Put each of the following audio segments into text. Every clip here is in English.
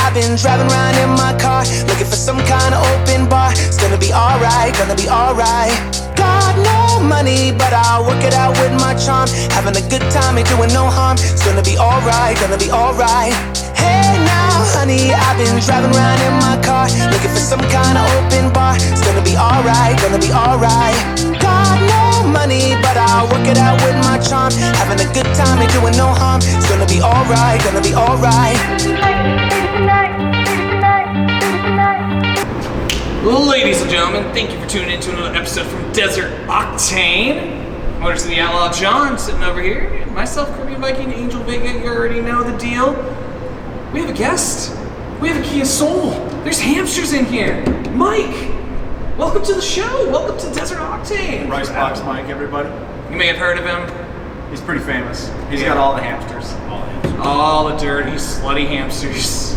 I've been driving around in my car, looking for some kind of open bar. It's gonna be alright, gonna be alright. Got no money, but I'll work it out with my charm. Having a good time, ain't doing no harm. It's gonna be alright, gonna be alright. Hey now, honey, I've been driving around in my car, looking for some kind of open bar. It's gonna be alright, gonna be alright. Got no money, but I'll work it out with my charm. Having a good time, ain't doing no harm. It's gonna be alright, gonna be alright. Ladies and gentlemen, thank you for tuning in to another episode from Desert Octane. Motors of the Outlaw John sitting over here. Myself, Caribbean Viking, Angel Vega, you already know the deal. We have a guest. We have a Kia Soul. There's hamsters in here. Mike, welcome to the show. Welcome to Desert Octane. Ricebox Mike, everybody. You may have heard of him. He's pretty famous. He's got all the hamsters. All the dirty, slutty hamsters.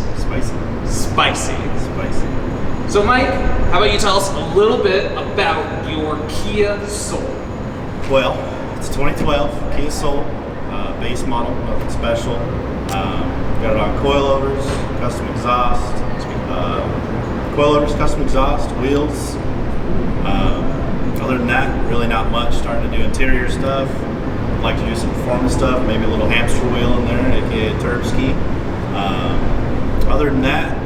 Spicy. So Mike, how about you tell us a little bit about your Kia Soul? Well, it's a 2012 Kia Soul, base model, nothing special. Got it on coilovers, custom exhaust, wheels. Other than that, really not much. Starting to do interior stuff. Like to do some performance stuff, maybe a little hamster wheel in there, aka a turb ski. Other than that,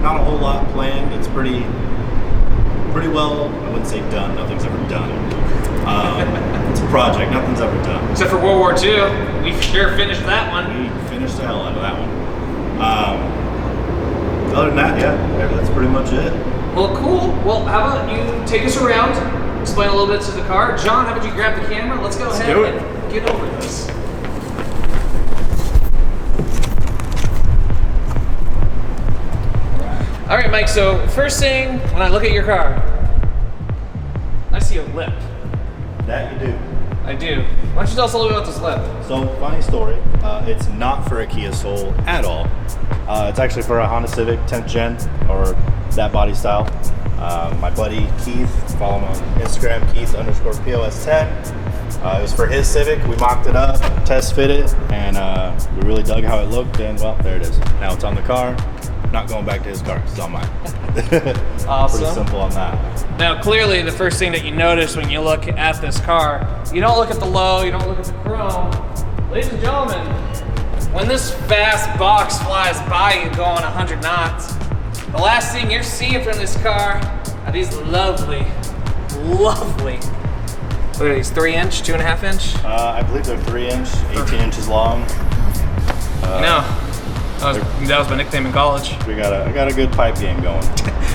not a whole lot planned. It's pretty well, I wouldn't say done, nothing's ever done. It's a project, nothing's ever done. Except for World War II, we sure finished that one. We finished the hell out of that one. Other than that, yeah, that's pretty much it. Well, cool. Well, how about you take us around, explain a little bit to the car. John, how about you grab the camera? Let's go ahead and get over this. All right, Mike, so first thing, when I look at your car, I see a lip. That you do. I do. Why don't you tell us a little bit about this lip? So, funny story, it's not for a Kia Soul at all. It's actually for a Honda Civic 10th Gen, or that body style. My buddy Keith, follow him on Instagram, Keith_POS10. It was for his Civic. We mocked it up, test fit it, and we really dug how it looked, and well, there it is. Now it's on the car. Not going back to his car, it's on mine. Awesome. Pretty simple on that. Now, clearly, the first thing that you notice when you look at this car, you don't look at the low, you don't look at the chrome. Ladies and gentlemen, when this fast box flies by you going 100 knots, the last thing you're seeing from this car are these lovely, what are these, 3-inch, 2.5-inch? I believe they're 3-inch, 18 inches long. No. That was my nickname in college. I got a good pipe game going.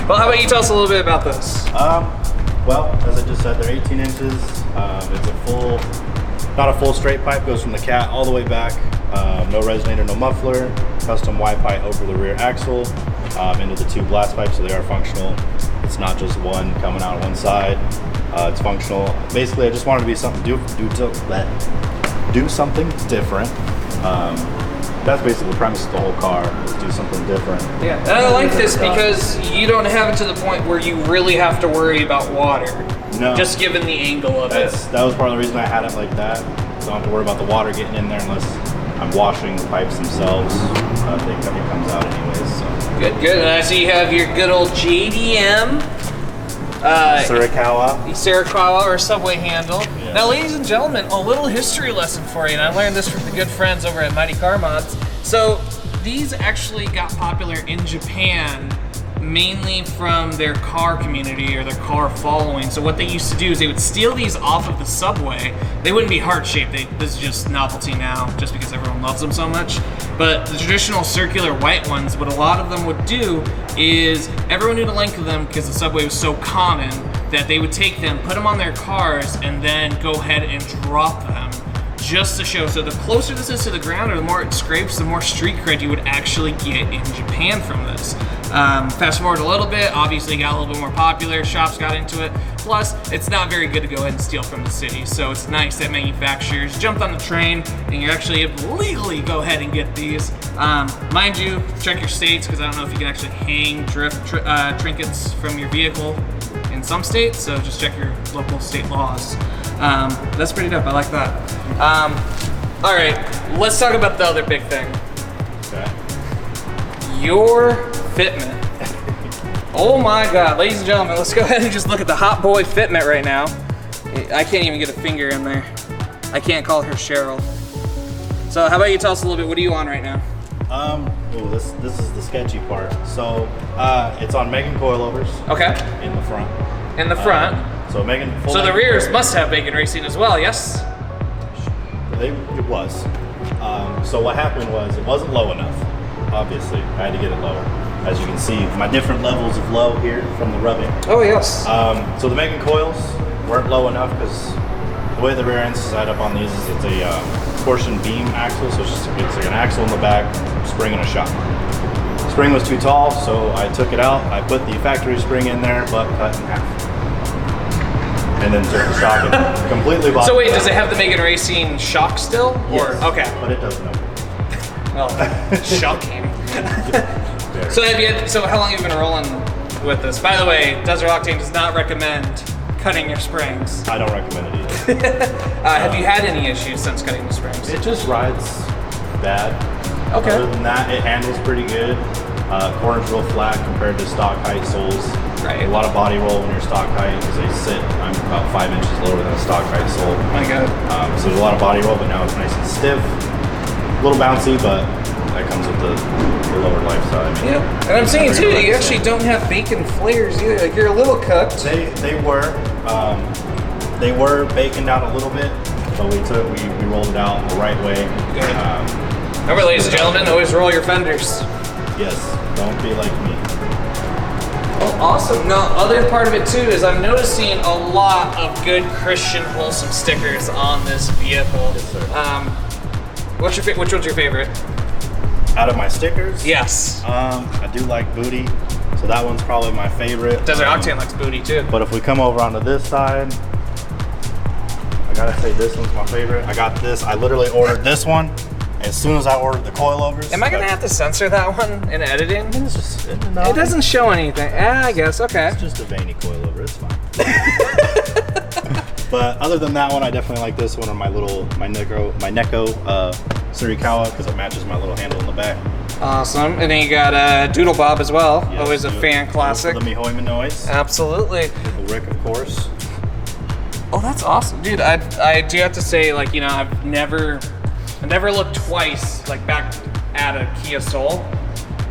Well, how about you tell us a little bit about this? Well, as I just said, they're 18 inches. It's not a full straight pipe, goes from the cat all the way back. No resonator, no muffler. Custom Y pipe over the rear axle into the two blast pipes, so they are functional. It's not just one coming out on one side. It's functional. Basically, I just wanted to be something do something different. That's basically the premise of the whole car, is do something different. Yeah, and I like this because you don't have it to the point where you really have to worry about water. No. Just given the angle of it. That was part of the reason I had it like that. Don't have to worry about the water getting in there unless I'm washing the pipes themselves. It comes out anyways. So. Good. And I see you have your good old JDM. Sirikawa or subway handle. Yeah. Now, ladies and gentlemen, a little history lesson for you, and I learned this from the good friends over at Mighty Car Mods. So these actually got popular in Japan mainly from their car community or their car following. So what they used to do is they would steal these off of the subway. They wouldn't be heart-shaped. This is just novelty now, just because everyone loves them so much. But the traditional circular white ones, what a lot of them would do is everyone knew the length of them because the subway was so common that they would take them, put them on their cars, and then go ahead and drop them just to show. So the closer this is to the ground or the more it scrapes, the more street cred you would actually get in Japan from this. Fast forward a little bit, obviously it got a little bit more popular, shops got into it. Plus, it's not very good to go ahead and steal from the city, so it's nice that manufacturers jumped on the train and you're actually able to legally go ahead and get these. Mind you, check your states, because I don't know if you can actually hang trinkets from your vehicle in some states, so just check your local state laws. That's pretty dope, I like that. All right, let's talk about the other big thing. Okay. Your fitment. Oh my God, ladies and gentlemen, let's go ahead and just look at the hot boy fitment right now. I can't even get a finger in there. I can't call her Cheryl. So how about you tell us a little bit, what are you on right now? This is the sketchy part. So it's on Megan coilovers. Okay. In the front. In the front. So Megan. So the rears must have Megan Racing as well, yes? It was. So what happened was it wasn't low enough. Obviously, I had to get it lower. As you can see, my different levels of low here from the rubbing. Oh yes. So the Megan coils weren't low enough because the way the rear end's set up on these is it's a torsion beam axle, so it's like an axle in the back, spring and a shock. Spring was too tall, so I took it out. I put the factory spring in there, but cut in half. And then took the shock and completely bought. So wait, does it have the Megan Racing shock still? Yes, Or okay. But it doesn't open. Well, shocking. So how long have you been rolling with this? By the way, Desert Octane does not recommend cutting your springs. I don't recommend it either. Have you had any issues since cutting the springs? It just rides bad. Okay. Other than that, it handles pretty good. Corner's real flat compared to stock height soles. Right. A lot of body roll when you're stock height because they sit. I'm about 5 inches lower than a stock height sole. Oh my God. So there's a lot of body roll, but now it's nice and stiff. A little bouncy, but that comes with the lower lifestyle. I mean, Yeah. And I'm saying too, you actually don't have bacon flares either. Like you're a little cooked. They were baking down a little bit, but we rolled it out the right way. Good. Remember, ladies and gentlemen, always roll your fenders. Yes, don't be like me. Well, awesome. Now, other part of it too is I'm noticing a lot of good Christian wholesome stickers on this vehicle. Yes, sir. Which one's your favorite? Out of my stickers? Yes. I do like Booty, so that one's probably my favorite. Desert Octane likes Booty too. But if we come over onto this side, I gotta say this one's my favorite. I got this, I literally ordered this one as soon as I ordered the coilovers. Am I gonna have to censor that one in editing? It's just, It doesn't show anything. I guess, okay. It's just a veiny coilover, it's fine. But other than that one, I definitely like this one, or my Neko Surikawa, because it matches my little handle in the back. Awesome. And then you got Doodle Bob as well. Yes, Always a fan classic. The Mihoima noise. Absolutely. The Rick, of course. Oh, that's awesome, dude. I do have to say, like, you know, I've never looked twice, like, back at a Kia Soul.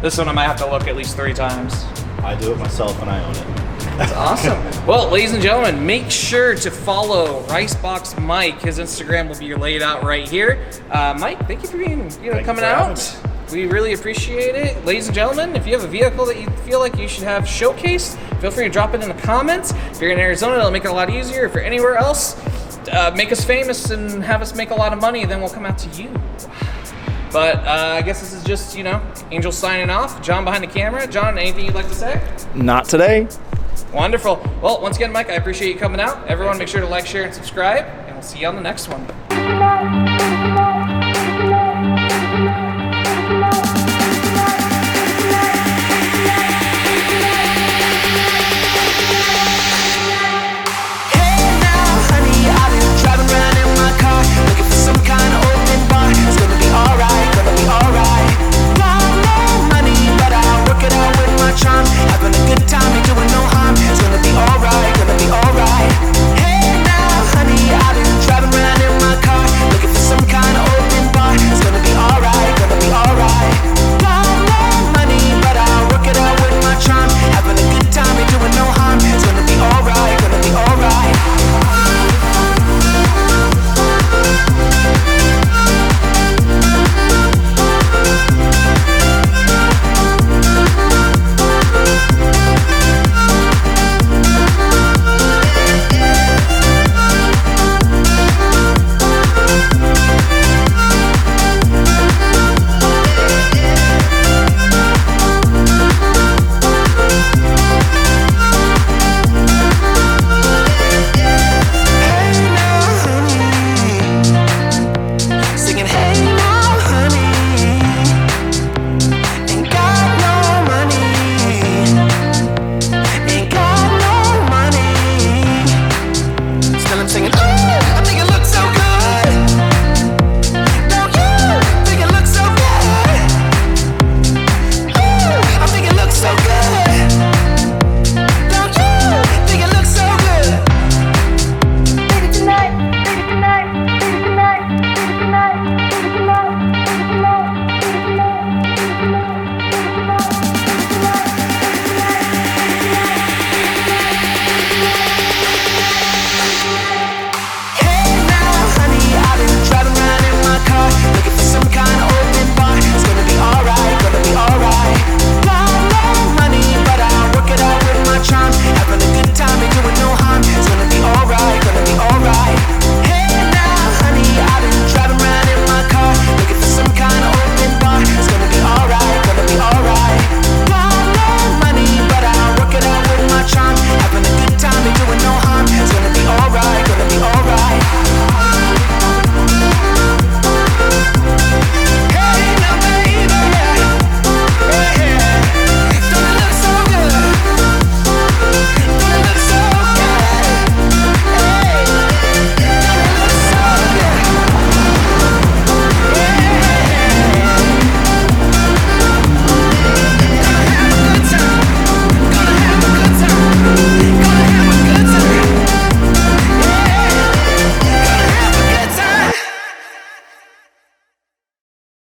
This one I might have to look at least 3 times. I do it myself and I own it. That's awesome. Well, ladies and gentlemen, make sure to follow Ricebox Mike. His Instagram will be laid out right here. Mike, thank you for being, coming out. We really appreciate it. Ladies and gentlemen, if you have a vehicle that you feel like you should have showcased, feel free to drop it in the comments. If you're in Arizona, it'll make it a lot easier. If you're anywhere else, make us famous and have us make a lot of money, then we'll come out to you. But I guess this is just, Angel signing off. John behind the camera. John, anything you'd like to say? Not today. Wonderful. Well, once again, Mike, I appreciate you coming out. Everyone, make sure to like, share, and subscribe, and we'll see you on the next one.